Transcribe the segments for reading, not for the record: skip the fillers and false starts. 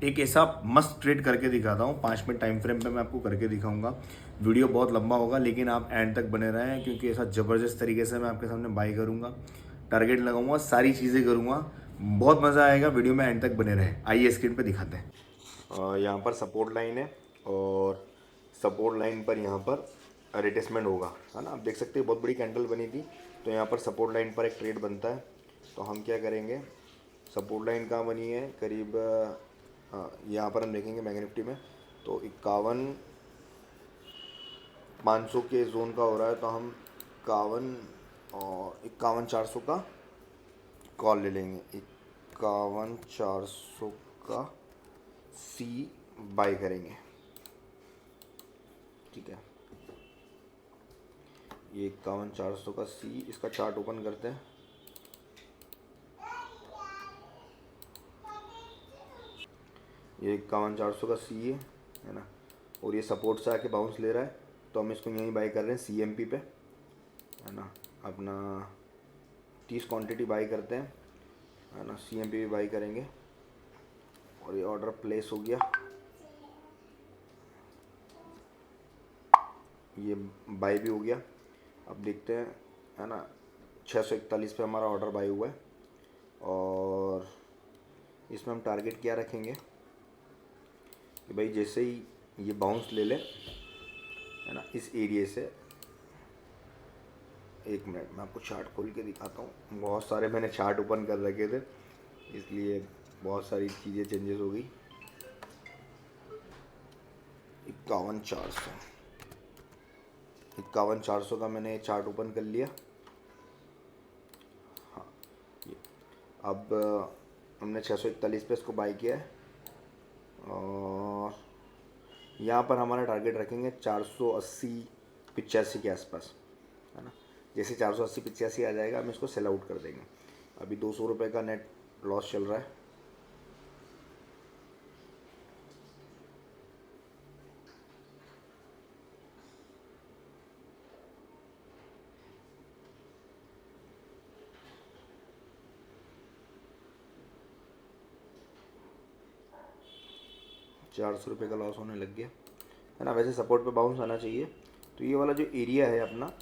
एक ऐसा मस्त ट्रेड करके दिखाता हूँ 5 मिनट टाइम फ्रेम पे मैं आपको करके दिखाऊंगा। वीडियो बहुत लंबा होगा लेकिन आप एंड तक बने रहें क्योंकि ऐसा ज़बरदस्त तरीके से मैं आपके सामने बाई करूँगा, टारगेट लगाऊंगा, सारी चीज़ें करूँगा। बहुत मज़ा आएगा, वीडियो में एंड तक बने रहें। आइए स्क्रीन पे दिखाते हैं। यहाँ पर सपोर्ट लाइन है और सपोर्ट लाइन पर यहाँ पर रिटेसमेंट होगा, है ना। आप देख सकते हैं बहुत बड़ी कैंडल बनी थी, तो यहाँ पर सपोर्ट लाइन पर एक ट्रेड बनता है। तो हम क्या करेंगे, सपोर्ट लाइन कहाँ बनी है, करीब यहाँ पर हम देखेंगे बैंक निफ्टी में तो 51,500 के जोन का हो रहा है। तो हम 51,400 का कॉल ले लेंगे। 51,400 का सी बाई करेंगे, ठीक है। ये 51,400 का सी, इसका चार्ट ओपन करते हैं। ये 51,400 का सी है ना, और ये सपोर्ट से आके बाउंस ले रहा है, तो हम इसको यहीं बाई कर रहे हैं CMP पे, है ना। अपना 30 क्वांटिटी बाई करते हैं, है ना। CMP भी बाई करेंगे और ये ऑर्डर प्लेस हो गया। ये बाई भी हो गया। अब देखते हैं, है ना, 641 पे हमारा ऑर्डर बाई हुआ है और इसमें हम टारगेट क्या रखेंगे कि भाई जैसे ही ये बाउंस ले ले, है ना, इस एरिया से। एक मिनट मैं आपको चार्ट खोल के दिखाता हूँ। बहुत सारे मैंने चार्ट ओपन कर रखे थे इसलिए बहुत सारी चीज़ें चेंजेस हो गई। 51,400 का मैंने चार्ट ओपन कर लिया। हाँ, ये अब हमने 641 पे इसको बाई किया है और यहाँ पर हमारा टारगेट रखेंगे 480-85 के आसपास, है ना। जैसे 480-85 आ जाएगा हम इसको सेल आउट कर देंगे। अभी 200 रुपये का नेट लॉस चल रहा है। ₹400 का लॉस होने लग गया, है ना। वैसे सपोर्ट पे बाउंस आना चाहिए। तो ये वाला जो एरिया है अपना,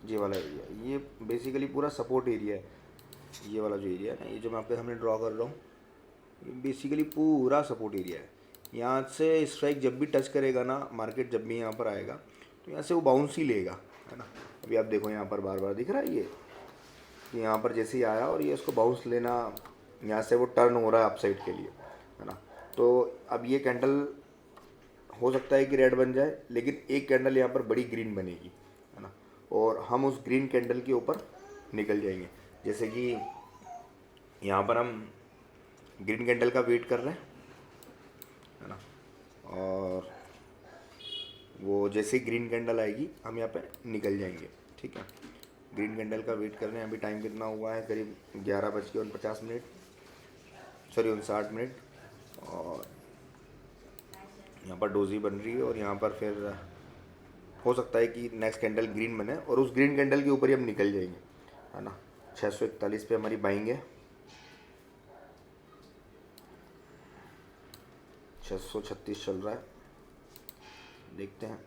ये वाला एरिया, ये बेसिकली पूरा सपोर्ट एरिया है। ये वाला जो एरिया है ना, ये जो मैं आपके सामने ड्रॉ कर रहा हूँ, ये बेसिकली पूरा सपोर्ट एरिया है। यहाँ से स्ट्राइक जब भी टच करेगा ना, मार्केट जब भी यहाँ पर आएगा तो यहाँ से वो बाउंस ही लेगा, है ना। अभी आप देखो यहाँ पर बार बार दिख रहा है ये कि यहाँ पर जैसे ही आया और ये इसको बाउंस लेना, यहाँ से वो टर्न हो रहा है अपसाइड के लिए, है ना। तो अब ये कैंडल हो सकता है कि रेड बन जाए, लेकिन एक कैंडल यहाँ पर बड़ी ग्रीन बनेगी, है ना, और हम उस ग्रीन कैंडल के ऊपर निकल जाएंगे। जैसे कि यहाँ पर हम ग्रीन कैंडल का वेट कर रहे हैं, है ना, और वो जैसे ही ग्रीन कैंडल आएगी हम यहाँ पे निकल जाएंगे, ठीक है। ग्रीन कैंडल का वेट कर रहे हैं। अभी टाइम कितना हुआ है, करीब 11:49, सॉरी 59 मिनट, और यहाँ पर डोजी बन रही है और यहाँ पर फिर हो सकता है कि नेक्स्ट कैंडल ग्रीन बने और उस ग्रीन कैंडल के ऊपर ही हम निकल जाएंगे, है ना। 641 पे हमारी बाइंग है, 636 चल रहा है, देखते हैं।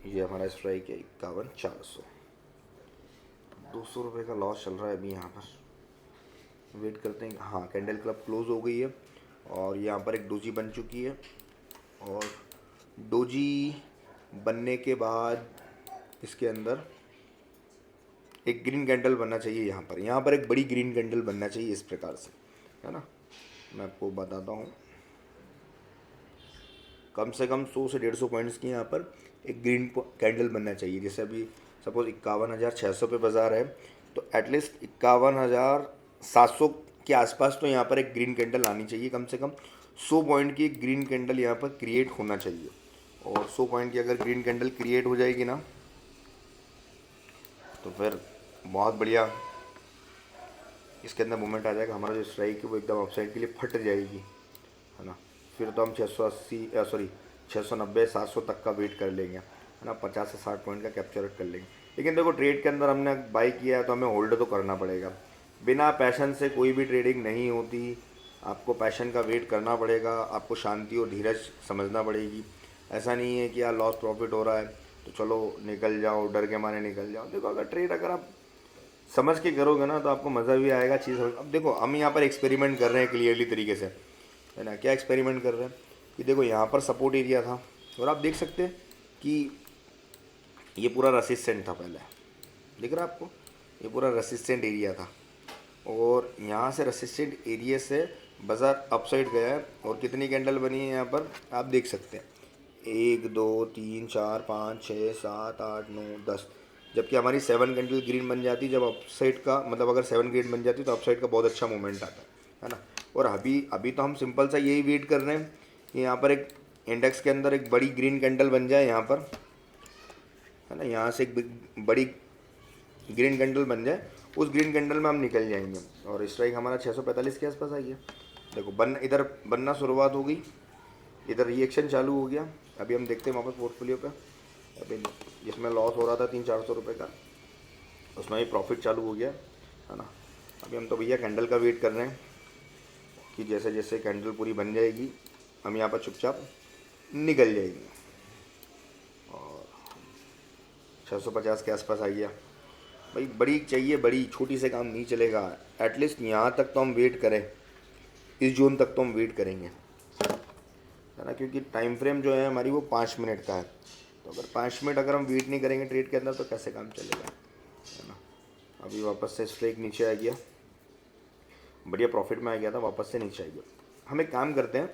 ये हमारा स्ट्राइक है 51,400। 200 रुपये का लॉस चल रहा है अभी यहाँ पर। वेट करते हैं। हाँ, कैंडल क्लब क्लोज हो गई है और यहाँ पर एक डोजी बन चुकी है और डोजी बनने के बाद इसके अंदर एक ग्रीन कैंडल बनना चाहिए। यहाँ पर एक बड़ी ग्रीन कैंडल बनना चाहिए इस प्रकार से, है ना। मैं आपको बताता हूँ, कम से कम 100 से 150 पॉइंट्स की यहाँ पर एक ग्रीन कैंडल बनना चाहिए। जैसे अभी सपोज 51,600 पे बाज़ार है, तो एटलीस्ट 51,700 के आसपास तो यहाँ पर एक ग्रीन कैंडल आनी चाहिए। कम से कम 100 पॉइंट की एक ग्रीन कैंडल यहाँ पर क्रिएट होना चाहिए, और 100 पॉइंट की अगर ग्रीन कैंडल क्रिएट हो जाएगी ना, तो फिर बहुत बढ़िया इसके अंदर मूवमेंट आ जाएगा। हमारा जो स्ट्राइक है वो एकदम अपसाइड के लिए फट जाएगी, है ना। फिर तो हम 690-700 तक का वेट कर लेंगे, है ना। 50 से 60 पॉइंट का कैप्चर कर लेंगे। लेकिन देखो ट्रेड के अंदर हमने बाई किया है तो हमें होल्ड तो करना पड़ेगा। बिना पैशन से कोई भी ट्रेडिंग नहीं होती। आपको पैशन का वेट करना पड़ेगा, आपको शांति और धीरज समझना पड़ेगी। ऐसा नहीं है कि यार लॉस प्रॉफिट हो रहा है तो चलो निकल जाओ, डर के मारे निकल जाओ। देखो अगर ट्रेड अगर आप समझ के करोगे ना तो आपको मज़ा भी आएगा चीज़ समझ। अब देखो हम यहाँ पर एक्सपेरिमेंट कर रहे हैं क्लियरली तरीके से, है ना। क्या एक्सपेरिमेंट कर रहे हैं कि देखो यहाँ पर सपोर्ट एरिया था और आप देख सकते हैं कि ये पूरा रेसिस्टेंट था पहले, दिख रहा है आपको, ये पूरा रेसिस्टेंट एरिया था और यहाँ से रेसिस्टेंट एरिया से बाज़ार अपसाइड गया है और कितनी कैंडल बनी है यहाँ पर आप देख सकते हैं, 1 2 3 4 5 6 7 8 9 10, जबकि हमारी 7 कैंडल ग्रीन बन जाती जब अपसाइड का, मतलब अगर 7 ग्रीन बन जाती तो अपसाइड का बहुत अच्छा मूवमेंट आता है ना। और अभी अभी तो हम सिंपल सा यही वेट कर रहे हैं कि यहाँ पर एक इंडेक्स के अंदर एक बड़ी ग्रीन कैंडल बन जाए यहाँ पर, है ना। यहाँ से एक बड़ी ग्रीन कैंडल बन जाए, उस ग्रीन कैंडल में हम निकल जाएंगे और स्ट्राइक हमारा 645 के आसपास आई है। देखो इधर बनना शुरुआत हो गई, इधर रिएक्शन चालू हो गया। अभी हम देखते हैं वापस पोर्टफोलियो पे, अभी जिसमें लॉस हो रहा था 300-400 रुपये का, उसमें भी प्रॉफिट चालू हो गया, है ना। अभी हम तो भैया कैंडल का वेट कर रहे हैं कि जैसे जैसे कैंडल पूरी बन जाएगी हम यहाँ पर चुपचाप निकल जाएंगे। और 650 के आसपास आ गया भाई। बड़ी चाहिए, बड़ी छोटी से काम नहीं चलेगा। एटलीस्ट यहाँ तक तो हम वेट करें, इस जोन तक तो हम वेट करेंगे, है ना, क्योंकि टाइम फ्रेम जो है हमारी वो 5 मिनट का है। तो अगर 5 मिनट अगर हम वेट नहीं करेंगे ट्रेड के अंदर तो कैसे काम चलेगा, है ना। अभी वापस से स्ट्राइक नीचे आ गया, बढ़िया प्रॉफिट में आ गया था, वापस से नीचे आ गया। हम एक काम करते हैं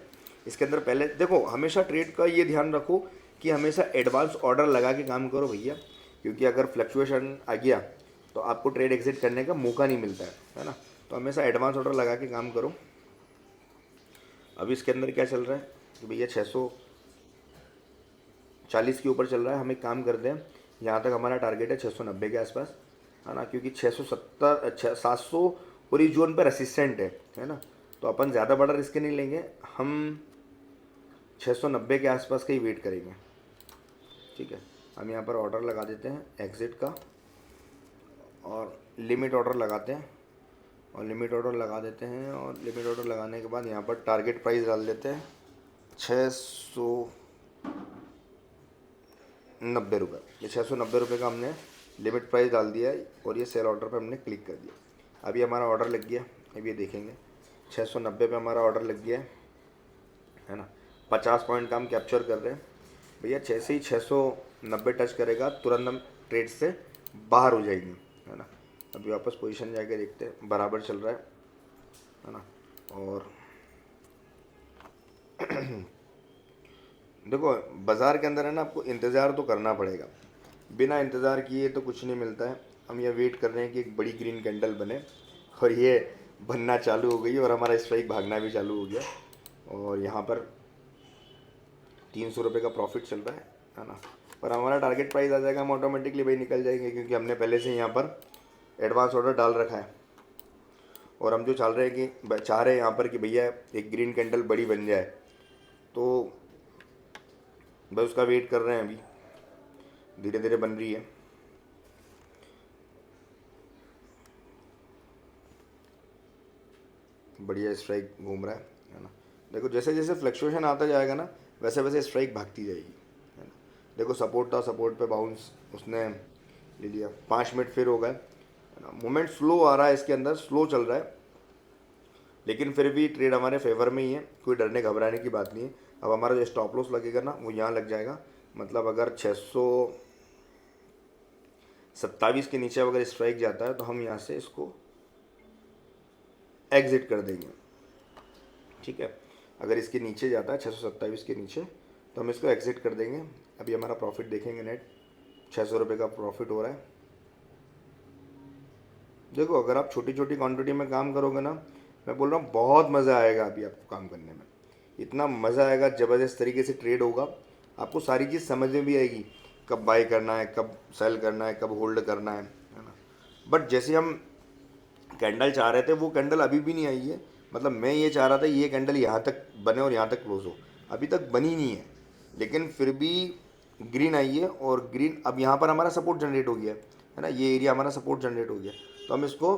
इसके अंदर, पहले देखो हमेशा ट्रेड का ये ध्यान रखो कि हमेशा एडवांस ऑर्डर लगा के काम करो भैया, क्योंकि अगर फ्लक्चुएशन आ गया तो आपको ट्रेड एग्जिट करने का मौका नहीं मिलता है ना। तो हमेशा एडवांस ऑर्डर लगा के काम करो। अभी इसके अंदर क्या चल रहा है कि भैया 640 के ऊपर चल रहा है। हम एक काम करते हैं, यहाँ तक हमारा टारगेट है 690 के आसपास, है ना, क्योंकि 700 पूरी जोन पर रेसिस्टेंट है ना। तो अपन ज़्यादा बड़ा रिस्क नहीं लेंगे, हम 690 के आसपास का ही वेट करेंगे, ठीक है। हम यहाँ पर ऑर्डर लगा देते हैं एग्ज़िट का और लिमिट ऑर्डर लगाते हैं और लिमिट ऑर्डर लगा देते हैं और लिमिट ऑर्डर लगाने के बाद यहाँ पर टारगेट प्राइस डाल देते हैं 690 रुपये। ये 690 रुपये का हमने लिमिट प्राइस डाल दिया है और ये सेल ऑर्डर पर हमने क्लिक कर दिया। अभी हमारा ऑर्डर लग गया, अभी ये देखेंगे 690 पे हमारा ऑर्डर लग गया है ना। 50 पॉइंट का हम कैप्चर कर रहे हैं भैया। जैसे ही 690 टच करेगा तुरंत हम ट्रेड से बाहर हो जाएंगे, है ना। अभी वापस पोजीशन जाके देखते हैं, बराबर चल रहा है ना। और देखो बाज़ार के अंदर है ना, आपको इंतज़ार तो करना पड़ेगा, बिना इंतज़ार किए तो कुछ नहीं मिलता है। हम ये वेट कर रहे हैं कि एक बड़ी ग्रीन कैंडल बने और ये बनना चालू हो गई और हमारा स्ट्राइक भागना भी चालू हो गया और यहाँ पर 300 रुपये का प्रॉफिट चल रहा है ना। पर हमारा टारगेट प्राइस आ जाएगा, हम ऑटोमेटिकली भाई निकल जाएंगे, क्योंकि हमने पहले से यहाँ पर एडवांस ऑर्डर डाल रखा है और हम जो चाह रहे हैं कि चाह रहे हैं यहाँ पर कि भैया एक ग्रीन कैंडल बड़ी बन जाए, तो बस उसका वेट कर रहे हैं। अभी धीरे धीरे बन रही है, बढ़िया स्ट्राइक घूम रहा है ना। देखो जैसे जैसे फ्लक्चुएशन आता जाएगा ना वैसे वैसे स्ट्राइक भागती जाएगी, है ना। देखो सपोर्ट था, सपोर्ट पे बाउंस उसने ले लिया, 5 मिनट फिर हो गए, है ना। मूवमेंट स्लो आ रहा है इसके अंदर, स्लो चल रहा है, लेकिन फिर भी ट्रेड हमारे फेवर में ही है, कोई डरने घबराने की बात नहीं है। अब हमारा जो स्टॉप लॉस लगेगा ना वो यहाँ लग जाएगा, मतलब अगर 627 के नीचे अगर स्ट्राइक जाता है तो हम यहाँ से इसको एग्ज़िट कर देंगे, ठीक है। अगर इसके नीचे जाता है 627 के नीचे तो हम इसको एग्ज़िट कर देंगे। अभी हमारा प्रॉफिट देखेंगे, नेट 600 रुपये का प्रॉफिट हो रहा है। देखो अगर आप छोटी छोटी क्वांटिटी में काम करोगे ना, मैं बोल रहा हूँ बहुत मज़ा आएगा अभी आपको काम करने में, इतना मज़ा आएगा, ज़बरदस्त तरीके से ट्रेड होगा, आपको सारी चीज़ समझ में भी आएगी, कब बाय करना है, कब सेल करना है, कब होल्ड करना है ना। बट जैसे हम कैंडल चाह रहे थे वो कैंडल अभी भी नहीं आई है, मतलब मैं ये चाह रहा था ये कैंडल यहाँ तक बने और यहाँ तक क्लोज हो, अभी तक बनी नहीं है, लेकिन फिर भी ग्रीन आई है और ग्रीन अब यहाँ पर हमारा सपोर्ट जनरेट हो गया है ना। ये एरिया हमारा सपोर्ट जनरेट हो गया, तो हम इसको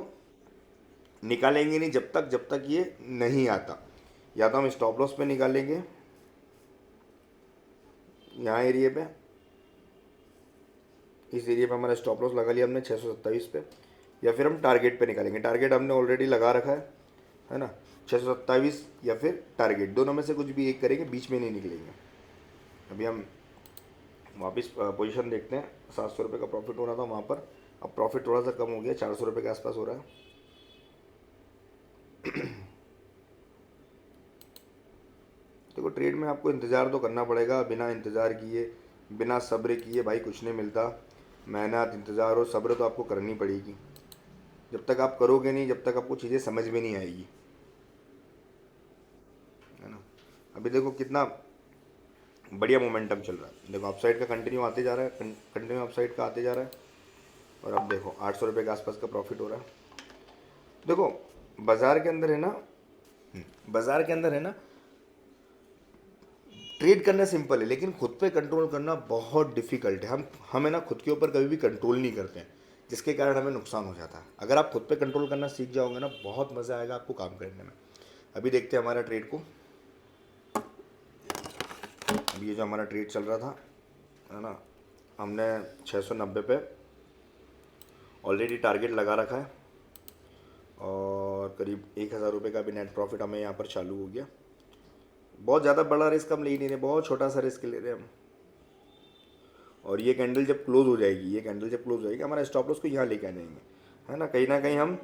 निकालेंगे नहीं जब तक ये नहीं आता। या तो हम स्टॉप लॉस पे निकालेंगे यहाँ एरिए पे, इस एरिया पे हमारा स्टॉप लॉस लगा लिया हमने 627 पे, या फिर हम टारगेट पे निकालेंगे। टारगेट हमने ऑलरेडी लगा रखा है ना, 627 या फिर टारगेट, दोनों में से कुछ भी एक करेंगे, बीच में नहीं निकलेंगे। अभी हम वापस पोजीशन देखते हैं। 700 रुपये का प्रॉफिट हो रहा था वहाँ पर, अब प्रॉफिट थोड़ा सा कम हो गया, 400 रुपये के आसपास हो रहा है। देखो ट्रेड में आपको इंतज़ार तो करना पड़ेगा, बिना इंतज़ार किए, बिना सब्र किए भाई कुछ नहीं मिलता। मेहनत, इंतज़ार और सब्र तो आपको करनी पड़ेगी। जब तक आप करोगे नहीं, जब तक आपको चीज़ें समझ में नहीं आएगी, है ना। अभी देखो कितना बढ़िया मोमेंटम चल रहा है, देखो अपसाइड का कंटिन्यू आते जा रहा है, कंटिन्यू अपसाइड का आते जा रहा है। और अब देखो 800 रुपये के आसपास का प्रॉफिट हो रहा है। देखो बाज़ार के अंदर है ना, बाज़ार के अंदर है ना, ट्रेड करना सिंपल है, लेकिन खुद पे कंट्रोल करना बहुत डिफ़िकल्ट है। हम है ना खुद के ऊपर कभी भी कंट्रोल नहीं करते हैं, जिसके कारण हमें नुकसान हो जाता है। अगर आप खुद पे कंट्रोल करना सीख जाओगे ना, बहुत मज़ा आएगा आपको काम करने में। अभी देखते हैं हमारा ट्रेड को। अभी ये जो हमारा ट्रेड चल रहा था, है ना, हमने 690 पे ऑलरेडी टारगेट लगा रखा है, और करीब 1000 रुपये का भी नेट प्रॉफिट हमें यहाँ पर चालू हो गया। बहुत ज़्यादा बड़ा रिस्क हम ले ही नहीं रहे, बहुत छोटा सा रिस्क ले रहे हैं हम। और ये कैंडल जब क्लोज हो जाएगी, ये कैंडल जब क्लोज हो जाएगी, हमारा स्टॉप लॉस को यहाँ लेके आ जाएंगे, है ना कहीं हम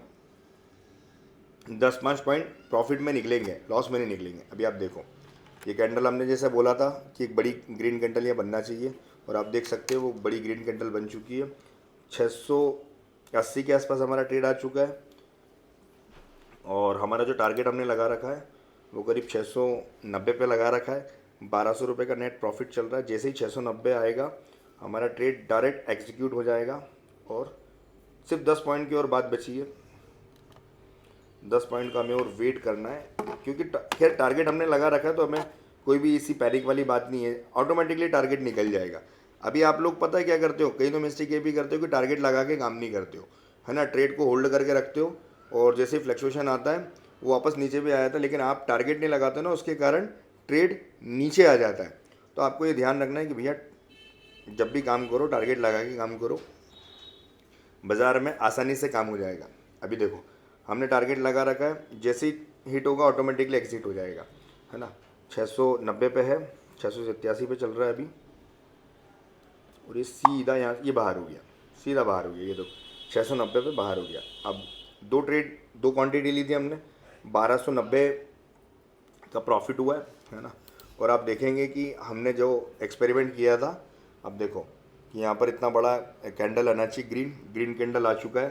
10-5 पॉइंट प्रॉफिट में निकलेंगे, लॉस में नहीं निकलेंगे। अभी आप देखो ये कैंडल हमने जैसा बोला था कि एक बड़ी ग्रीन कैंडल यहाँ बनना चाहिए, और आप देख सकते हो वो बड़ी ग्रीन कैंडल बन चुकी है। 680 के आसपास हमारा ट्रेड आ चुका है, और हमारा जो टारगेट हमने लगा रखा है वो करीब 690 पे लगा रखा है। 1200 रुपये का नेट प्रॉफिट चल रहा है। जैसे ही 690 आएगा हमारा ट्रेड डायरेक्ट एग्जीक्यूट हो जाएगा, और सिर्फ 10 पॉइंट की और बात बची है। 10 पॉइंट का हमें और वेट करना है, क्योंकि खैर टारगेट हमने लगा रखा है, तो हमें कोई भी इसी पैनिक वाली बात नहीं है, ऑटोमेटिकली टारगेट निकल जाएगा। अभी आप लोग पता है क्या करते हो, कई तो मिस्टेक ये भी करते हो कि टारगेट लगा के काम नहीं करते हो, है ना, ट्रेड को होल्ड करके रखते हो, और जैसे ही फ्लक्चुएशन आता है वो वापस नीचे भी आ जाता है, लेकिन आप टारगेट नहीं लगाते ना, उसके कारण ट्रेड नीचे आ जाता है। तो आपको ये ध्यान रखना है कि भैया जब भी काम करो टारगेट लगा के काम करो, बाज़ार में आसानी से काम हो जाएगा। अभी देखो हमने टारगेट लगा रखा है, जैसे ही हिट होगा ऑटोमेटिकली एग्जिट हो जाएगा, है ना। 690 पे है, 687 पे चल रहा है अभी, और ये सीधा यहाँ ये बाहर हो गया, सीधा बाहर हो गया, ये देखो 690 पे बाहर हो गया। अब दो क्वांटिटी ली थी हमने, 1290 का प्रॉफिट हुआ है ना। और आप देखेंगे कि हमने जो एक्सपेरिमेंट किया था, अब देखो कि यहाँ पर इतना बड़ा कैंडल आना चाहिए, ग्रीन कैंडल आ चुका है।